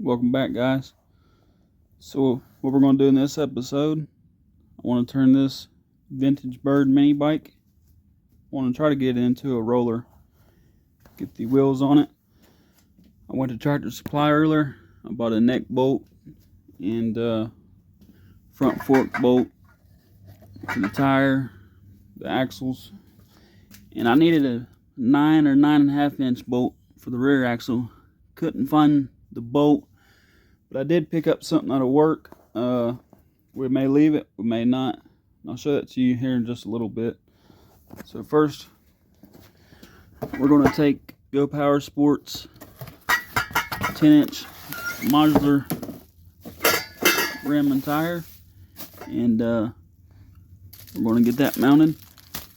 Welcome back, guys. So what we're going to do in this episode, I want to turn this vintage bird mini bike. I want to try to get it into a roller, get the wheels on it. I went to Tractor Supply earlier. I bought a neck bolt and front fork bolt for the tire, the axles, and I needed a 9 or 9.5 inch bolt for the rear axle. Couldn't find the bolt, but I did pick up something that'll work. We may leave it, we may not. I'll show that to you here in just a little bit. So first, we're going to take Go Power Sports 10-inch modular rim and tire, and we're going to get that mounted.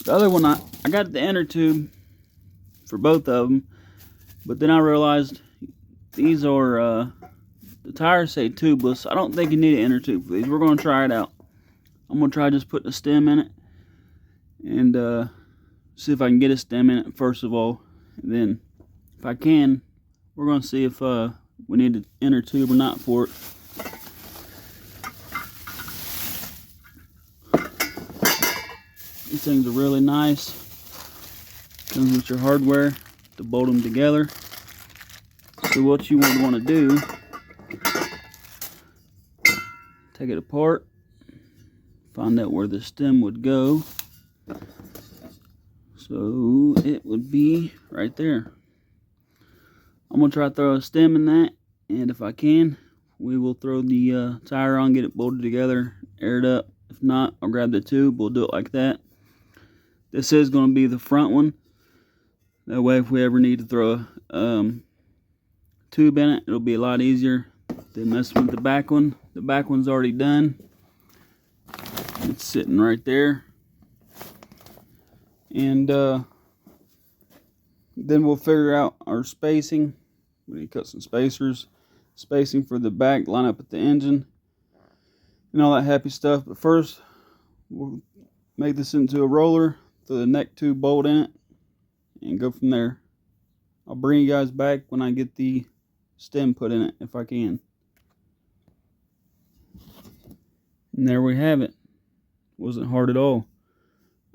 The other one, I got the inner tube for both of them, but then I realized these are the tires say tubeless. I don't think you need an inner tube for these. We're going to try it out. I'm going to try just putting a stem in it and see if I can get a stem in it first of all. And then if I can, we're going to see if we need an inner tube or not for it. These things are really nice. Comes with your hardware to bolt them together. So what you would want to do, take it apart, find out where the stem would go. So it would be right there. I'm going to try to throw a stem in that, and if I can, we will throw the tire on, get it bolted together, air it up. If not, I'll grab the tube, we'll do it like that. This is going to be the front one. That way if we ever need to throw a tube in it, it'll be a lot easier than messing with the back one. The back one's already done. It's sitting right there. And then we'll figure out our spacing. We need to cut some spacers. Spacing for the back, line up at the engine, and all that happy stuff. But first, we'll make this into a roller, throw the neck tube bolt in it, and go from there. I'll bring you guys back when I get the stem put in it, if I can. And there we have it. Wasn't hard at all.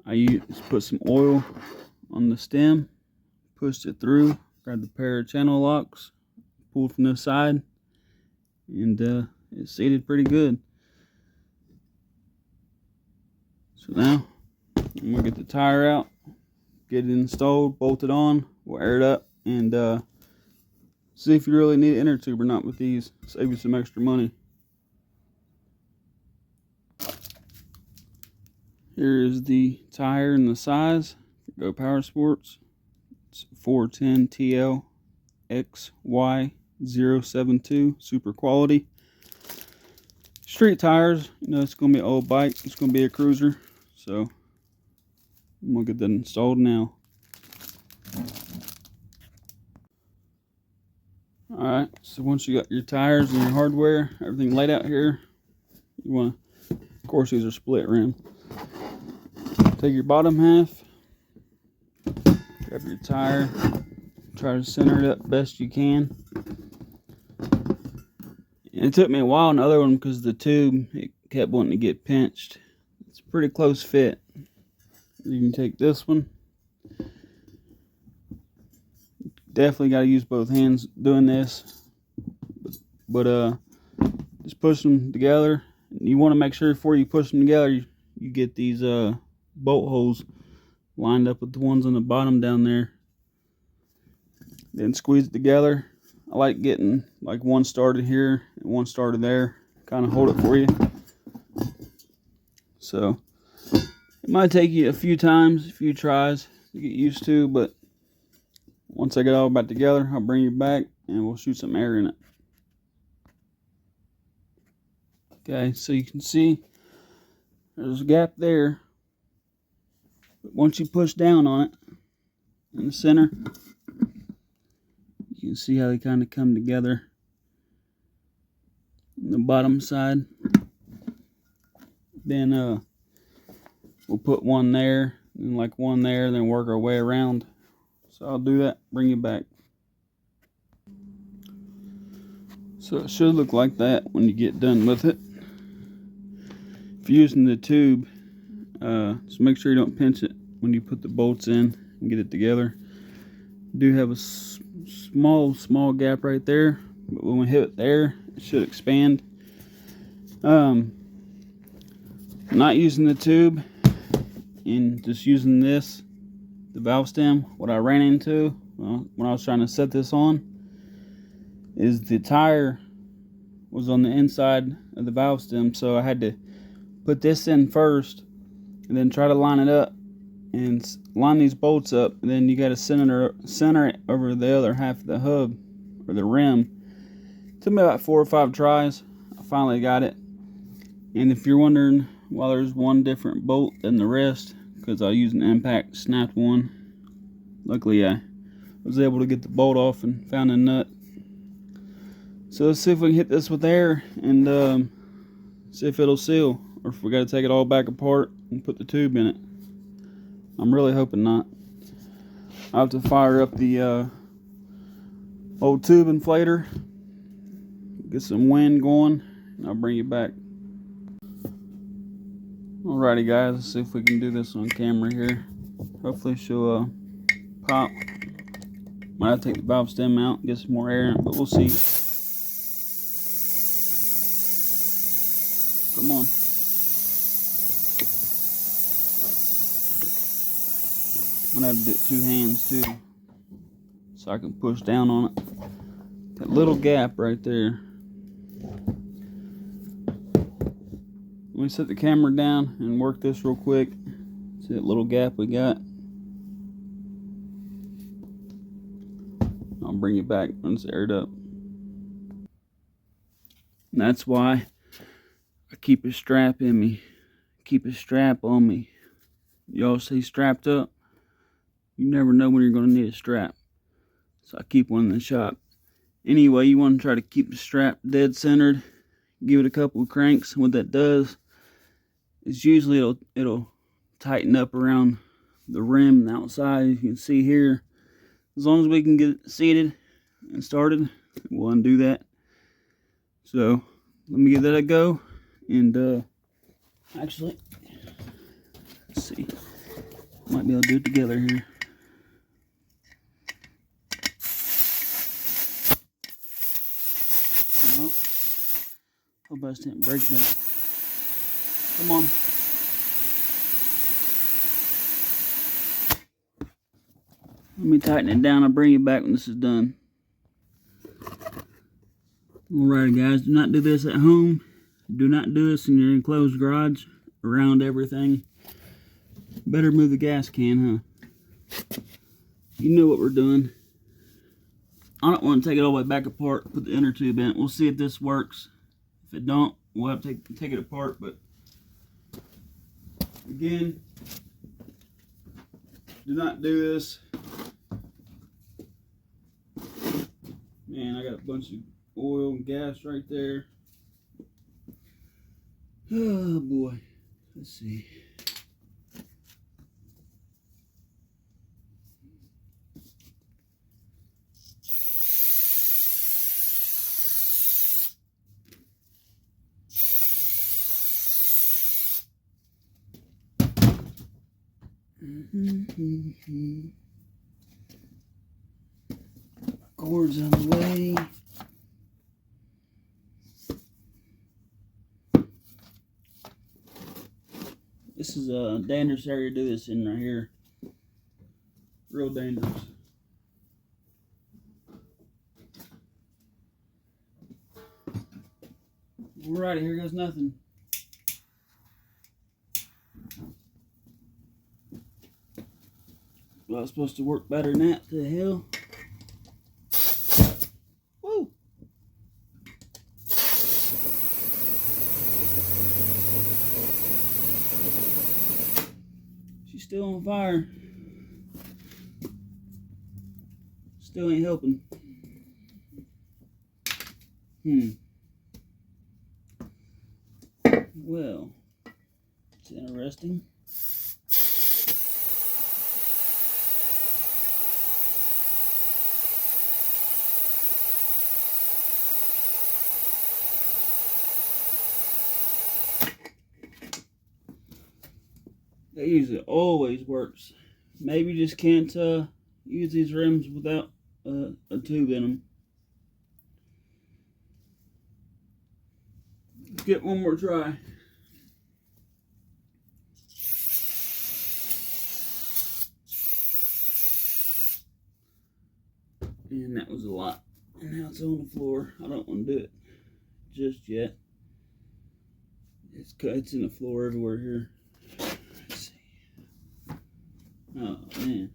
I just put some oil on the stem, pushed it through, grabbed a pair of channel locks, pulled from this side, and it seated pretty good. So now I'm gonna get the tire out, get it installed, bolt it on, we'll air it up, and see if you really need an inner tube or not with these. Save you some extra money. Here is the tire and the size. Go Power Sports. It's 410 TL XY072 super quality. Street tires. You know, it's gonna be an old bike. It's gonna be a cruiser. So I'm gonna get that installed now. Alright, so once you got your tires and your hardware, everything laid out here, you want to, of course these are split rim. Take your bottom half, grab your tire, try to center it up best you can. And it took me a while on the other one because the tube, it kept wanting to get pinched. It's a pretty close fit. You can take this one. Definitely got to use both hands doing this, but just push them together. You want to make sure before you push them together you get these bolt holes lined up with the ones on the bottom down there. Then squeeze it together. I like getting like one started here and one started there, kind of hold it for you. So it might take you a few times, a few tries to get used to, but once I get all back together, I'll bring you back and we'll shoot some air in it. Okay, so you can see there's a gap there. But once you push down on it in the center, you can see how they kind of come together on the bottom side. Then we'll put one there and like one there, then work our way around. So I'll do that, bring you back. So it should look like that when you get done with it. If you're using the tube, just make sure you don't pinch it when you put the bolts in and get it together. You do have a small gap right there, but when we hit it there, it should expand. Not using the tube and just using this, the valve stem, what I ran into when I was trying to set this on is the tire was on the inside of the valve stem, so I had to put this in first and then try to line it up and line these bolts up, and then you got to center it over the other half of the hub or the rim. It took me about 4 or 5 tries. I finally got it. And if you're wondering why there's one different bolt than the rest, because I used an impact, snapped one. Luckily I was able to get the bolt off and found a nut. So let's see if we can hit this with air and see if it'll seal, or if we got to take it all back apart and put the tube in it. I'm really hoping not. I'll have to fire up the old tube inflator, get some wind going, and I'll bring you back. Alrighty guys, let's see if we can do this on camera here. Hopefully she'll pop. Might have to take the valve stem out and get some more air in it, but we'll see. Come on. I'm gonna have to do it 2 hands too, so I can push down on it. That little gap right there. Let me set the camera down and work this real quick. See that little gap we got? I'll bring it back when it's aired up. And that's why I keep a strap in me. Keep a strap on me. Y'all see strapped up? You never know when you're going to need a strap. So I keep one in the shop. Anyway, you want to try to keep the strap dead centered. Give it a couple of cranks. What that does is usually it'll tighten up around the rim and the outside. You can see here. As long as we can get it seated and started, we'll undo that. So let me give that a go. And actually, let's see. Might be able to do it together here. Well, hope I just didn't break that. Come on. Let me tighten it down. I'll bring you back when this is done. Alright guys, do not do this at home. Do not do this in your enclosed garage around everything. Better move the gas can, huh? You know what we're doing. I don't want to take it all the way back apart, put the inner tube in it. We'll see if this works. If it don't, we'll have to take it apart, but again, do not do this. Man, I got a bunch of oil and gas right there. Oh boy, let's see. Cords on the way. This is a dangerous area to do this in right here. Real dangerous. Alrighty, here goes nothing. Well, it's supposed to work better than that. To the hell. Woo! She's still on fire. Still ain't helping. Well, it's interesting. That usually always works. Maybe you just can't use these rims without a tube in them. Let's get one more try. And that was a lot. And now it's on the floor. I don't want to do it just yet. It's in the floor everywhere here. Let's see. Oh man.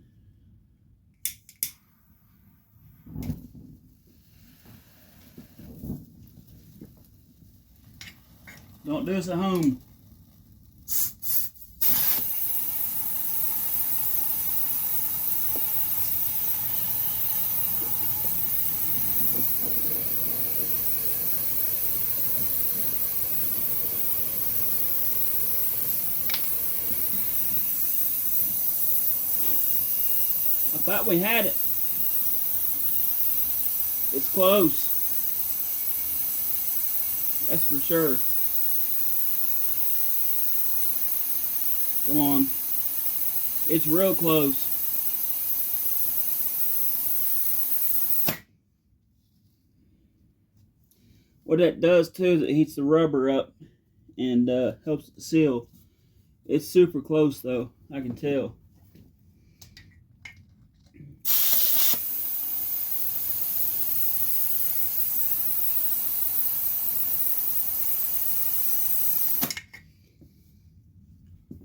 Don't do this at home. I thought we had it. It's close. That's for sure. Come on. It's real close. What that does too is it heats the rubber up and helps it seal. It's super close though, I can tell.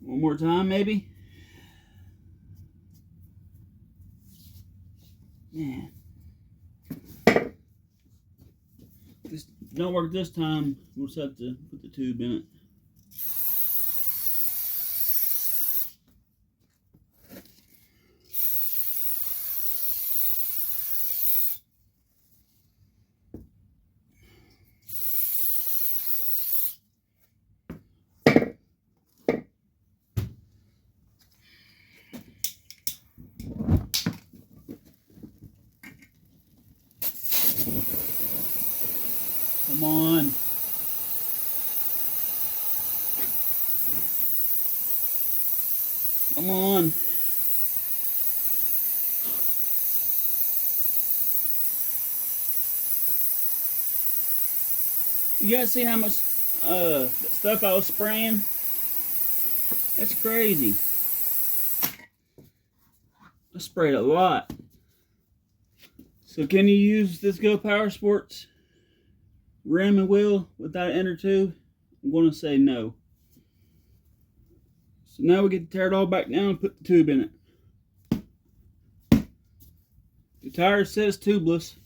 One more time, maybe. Man. This don't work this time. We'll just have to put the tube in it. Come on. Come on. You guys see how much stuff I was spraying? That's crazy. I sprayed a lot. So can you use this Go Power Sports rim and wheel without an inner tube? I'm going to say no. So now we get to tear it all back down and put the tube in it. The tire says tubeless.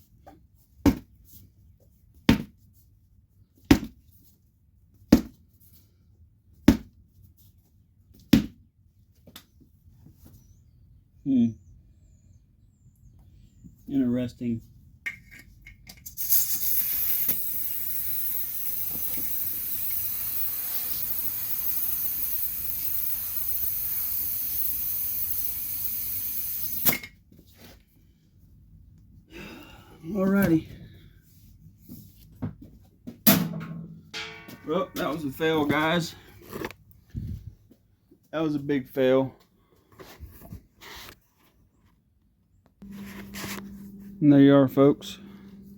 Interesting. Alrighty. Well, that was a fail, guys. That was a big fail. And there you are, folks.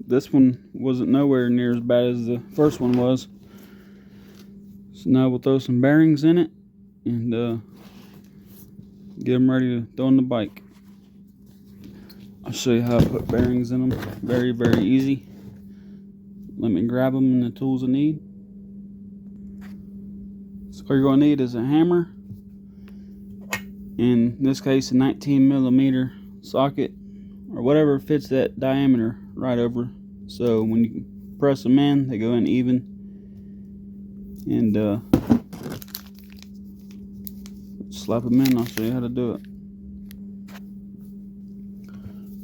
This one wasn't nowhere near as bad as the first one was. So now we'll throw some bearings in it and get them ready to throw on the bike. I'll show you how to put bearings in them. Very, very easy. Let me grab them and the tools I need. So all you're going to need is a hammer. In this case, a 19mm socket, or whatever fits that diameter right over. So when you press them in, they go in even. And slap them in. I'll show you how to do it.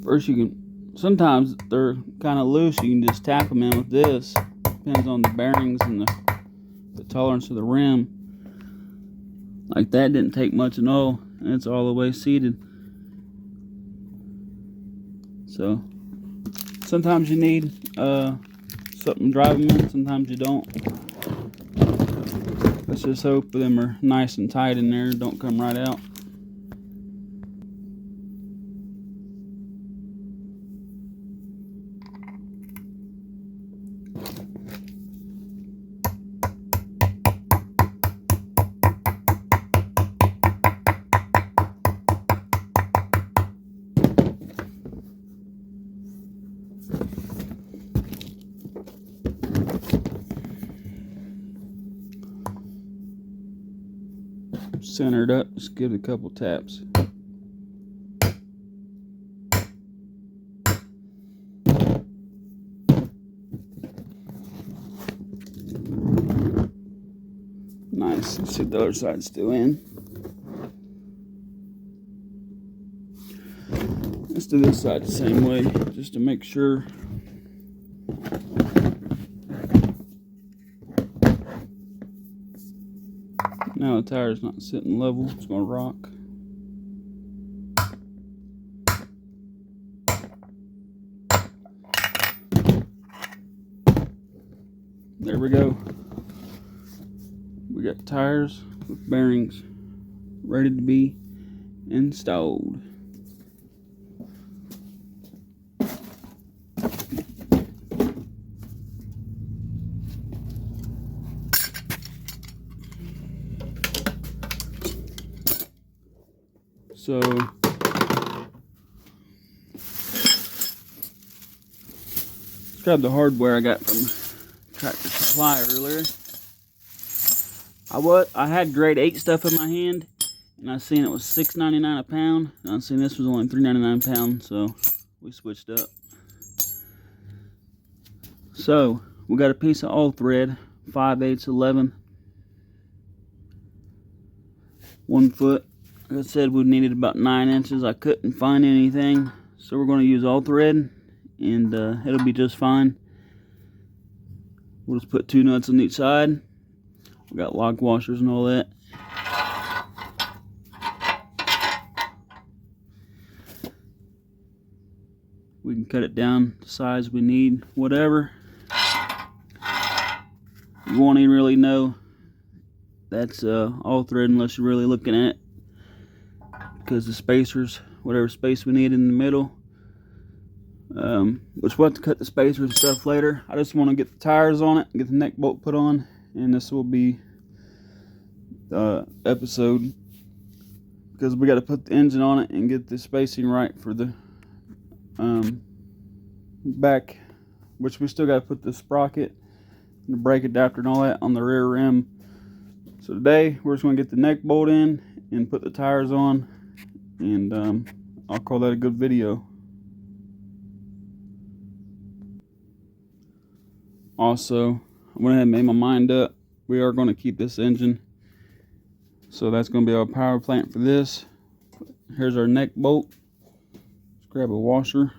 First, you can, sometimes they're kind of loose. You can just tap them in with this. Depends on the bearings and the tolerance of the rim. Like that didn't take much at all, and it's all the way seated. So sometimes you need something to drive them in, sometimes you don't. But Let's just hope them are nice and tight in there, don't come right out. Centered up, just give it a couple taps. Nice. Let's see if the other side's still in. Let's do this side the same way, just to make sure. Now the tire's not sitting level, it's going to rock. There we go. We got tires with bearings ready to be installed. So let's grab the hardware I got from Tractor Supply earlier. I had grade 8 stuff in my hand, and I seen it was $6.99 a pound, and I seen this was only $3.99 a pound, so we switched up. So we got a piece of all thread, 5/8 11, 1 foot. Like I said, we needed about 9 inches. I couldn't find anything, so we're going to use all thread, and it'll be just fine. We'll just put 2 nuts on each side. We got lock washers and all that. We can cut it down the size we need, whatever. You won't even really know that's all thread unless you're really looking at it, because the spacers, whatever space we need in the middle, which we'll have to cut the spacers and stuff later. I just want to get the tires on it, get the neck bolt put on, and this will be the episode, because we got to put the engine on it and get the spacing right for the back, which we still got to put the sprocket and the brake adapter and all that on the rear rim. So today we're just going to get the neck bolt in and put the tires on, and I'll call that a good video. Also, I went ahead and made my mind up. We are going to keep this engine, so that's going to be our power plant for this. Here's our neck bolt. Let's grab a washer.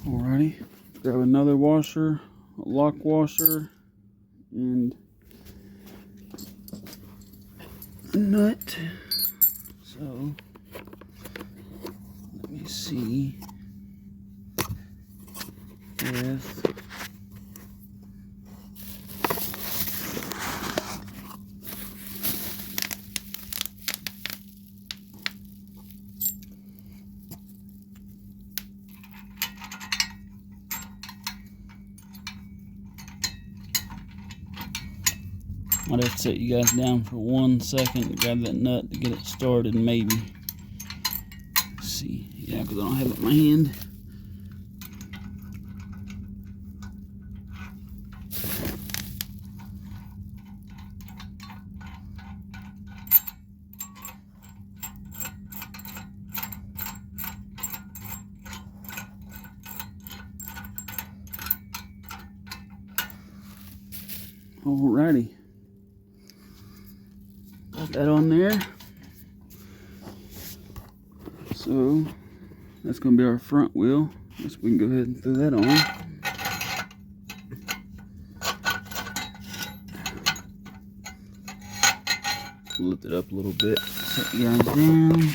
Alrighty, grab another washer, a lock washer, and a nut. So let me see if I'd have to set you guys down for 1 second to grab that nut to get it started, maybe. Let's see. Yeah, because I don't have it in my hand. Alrighty. Got that on there. So that's going to be our front wheel. Guess we can go ahead and throw that on. lift it up a little bit. Set you guys down.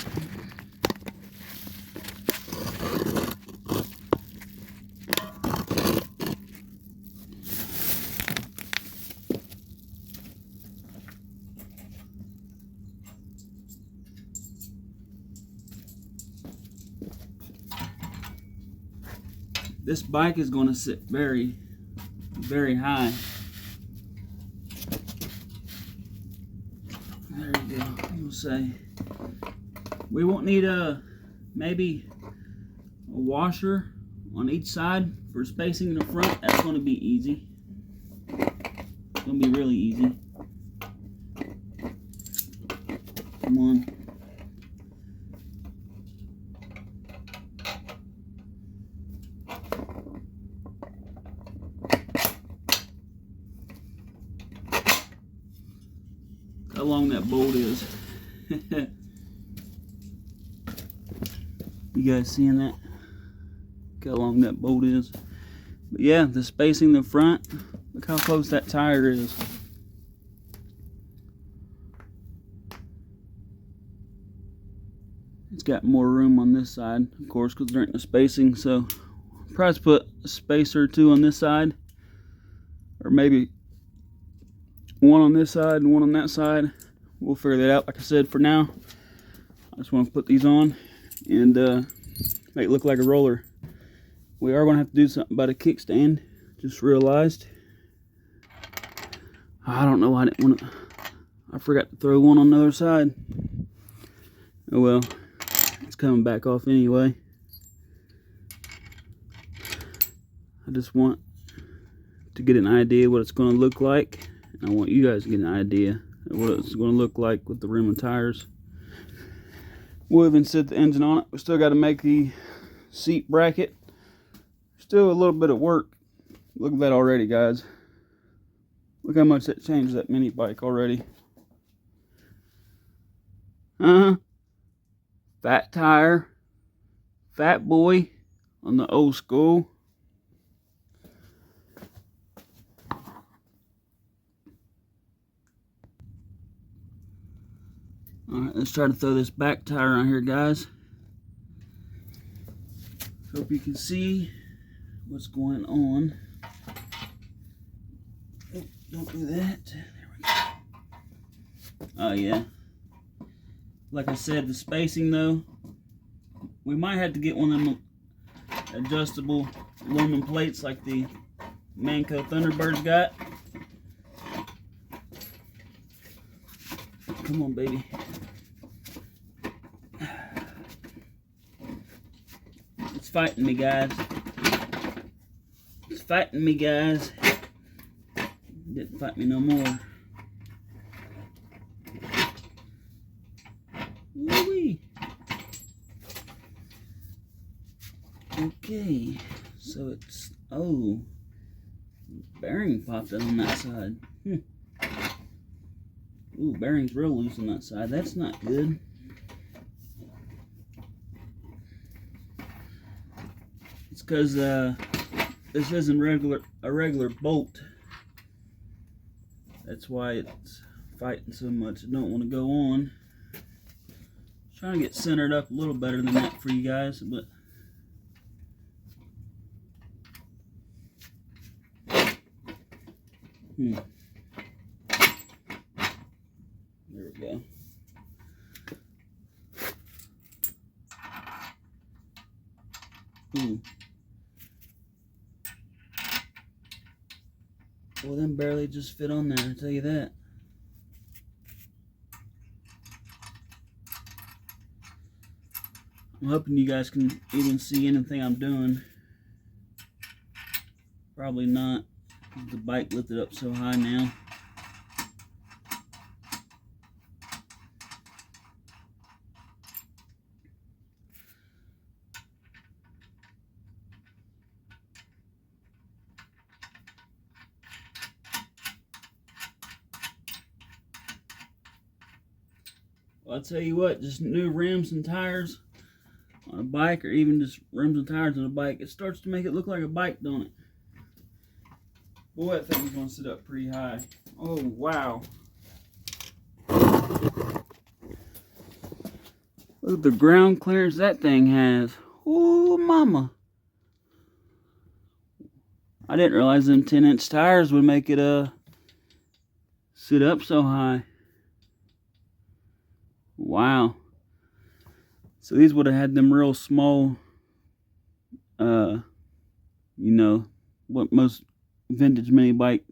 This bike is going to sit very, very high. There you go. We'll say we won't need maybe a washer on each side for spacing in the front. That's going to be easy. It's going to be really easy. Come on. How long that bolt is. You guys seeing that? Look how long that bolt is. But yeah, the spacing in the front, look how close that tire is. It's got more room on this side, of course, because there ain't no spacing, so probably put a spacer or two on this side, or maybe one on this side and one on that side. We'll figure that out. Like I said, for now, I just want to put these on and make it look like a roller. We are going to have to do something about a kickstand. Just realized. I don't know why I didn't want to. I forgot to throw one on the other side. Oh well, it's coming back off anyway. I just want to get an idea what it's going to look like. I want you guys to get an idea of what it's going to look like with the rim and tires. We'll even set the engine on it. We still got to make the seat bracket. Still a little bit of work. Look at that already, guys. Look how much that changed that mini bike already. Fat tire. Fat boy on the old school. Alright, let's try to throw this back tire on here, guys. Hope you can see what's going on. Oh, don't do that. There we go. Oh, yeah. Like I said, the spacing, though, we might have to get one of them adjustable aluminum plates like the Manco Thunderbird's got. Come on, baby. It's fighting me, guys. It's fighting me, guys. Didn't fight me no more. Woo-wee. Okay, so it's, oh, bearing popped out on that side. Ooh, bearing's real loose on that side. That's not good. It's because this isn't a regular bolt. That's why it's fighting so much. I don't want to go on. Trying to get centered up a little better than that for you guys, but there we go. Ooh. Well, them barely just fit on there, I'll tell you that. I'm hoping you guys can even see anything I'm doing. Probably not. The bike lifted up so high now. Well, I'll tell you what, just new rims and tires on a bike, or even just rims and tires on a bike, it starts to make it look like a bike, don't it? Boy, that thing's gonna sit up pretty high. Oh, wow. Look at the ground clearance that thing has. Ooh, mama. I didn't realize them 10-inch tires would make it sit up so high. Wow. So these would have had them real small, you know, what most vintage mini bike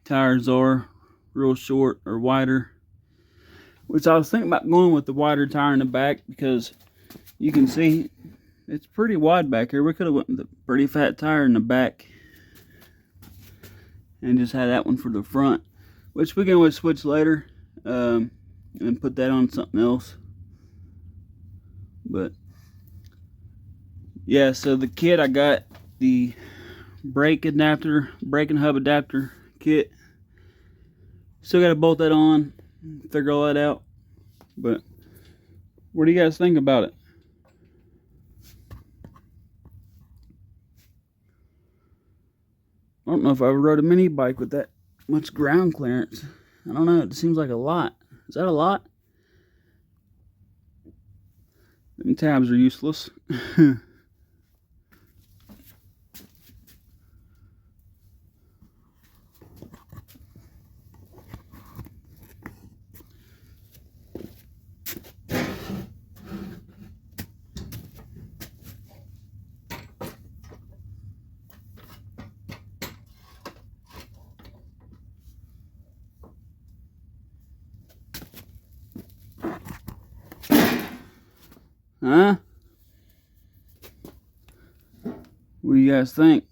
tires are, real short or wider. Which I was thinking about going with the wider tire in the back, because you can see it's pretty wide back here. We could have went with a pretty fat tire in the back and just had that one for the front, which we can always switch later and put that on something else. But yeah, so the kit, I got the brake and hub adapter kit. Still got to bolt that on, figure all that out. But what do you guys think about it? I don't know if I ever rode a mini bike with that much ground clearance. I don't know, it seems like a lot. Is that a lot? Them tabs are useless. Huh? What do you guys think?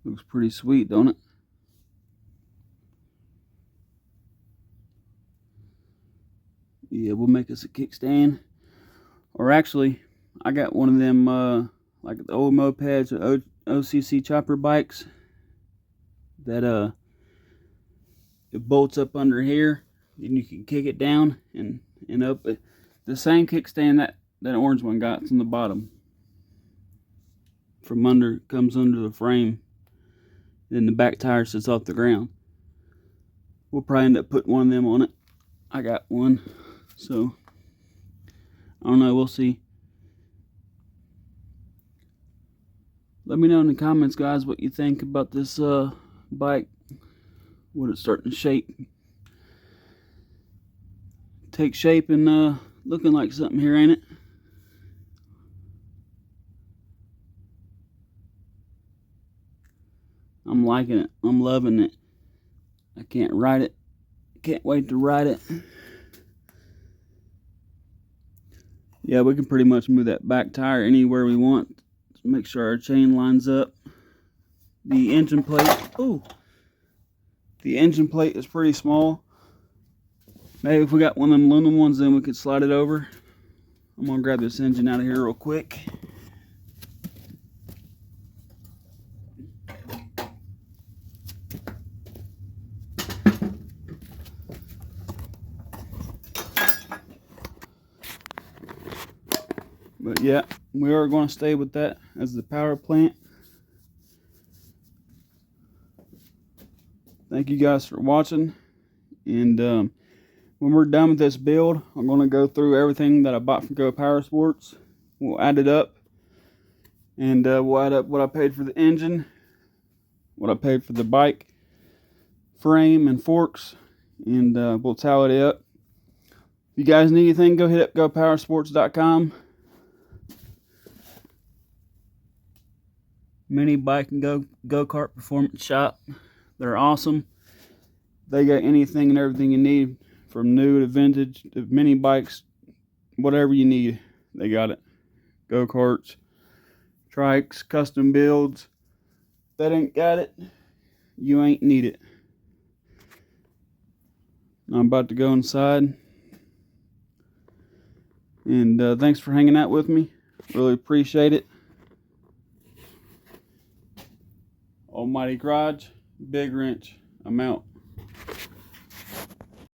Looks pretty sweet, don't it? Yeah, we'll make us a kickstand. Or actually, I got one of them, like the old mopeds or OCC chopper bikes that it bolts up under here, and you can kick it down and up. The same kickstand that orange one got from the bottom. From under, comes under the frame. Then the back tire sits off the ground. We'll probably end up putting one of them on it. I got one, so I don't know, we'll see. Let me know in the comments, guys, what you think about this bike. What it's starting to take shape and looking like something here, ain't it? I'm liking it. I'm loving it. I can't ride it. Can't wait to ride it. Yeah, we can pretty much move that back tire anywhere we want. Just make sure our chain lines up. The engine plate. Ooh. The engine plate is pretty small. Maybe if we got one of them aluminum ones, then we could slide it over. I'm gonna grab this engine out of here real quick. But yeah, we are going to stay with that as the power plant. Thank you guys for watching. And when we're done with this build, I'm going to go through everything that I bought from Go Power Sports. We'll add it up. And we'll add up what I paid for the engine, what I paid for the bike frame and forks, and we'll tally it up. If you guys need anything, go hit up gopowersports.com. Mini bike and go-kart performance shop. They're awesome. They got anything and everything you need, from new to vintage to mini bikes, whatever you need, they got it. Go-karts, trikes, custom builds. If that ain't got it, you ain't need it. I'm about to go inside. And thanks for hanging out with me. Really appreciate it. Almighty Garage, Big Wrench. I'm out.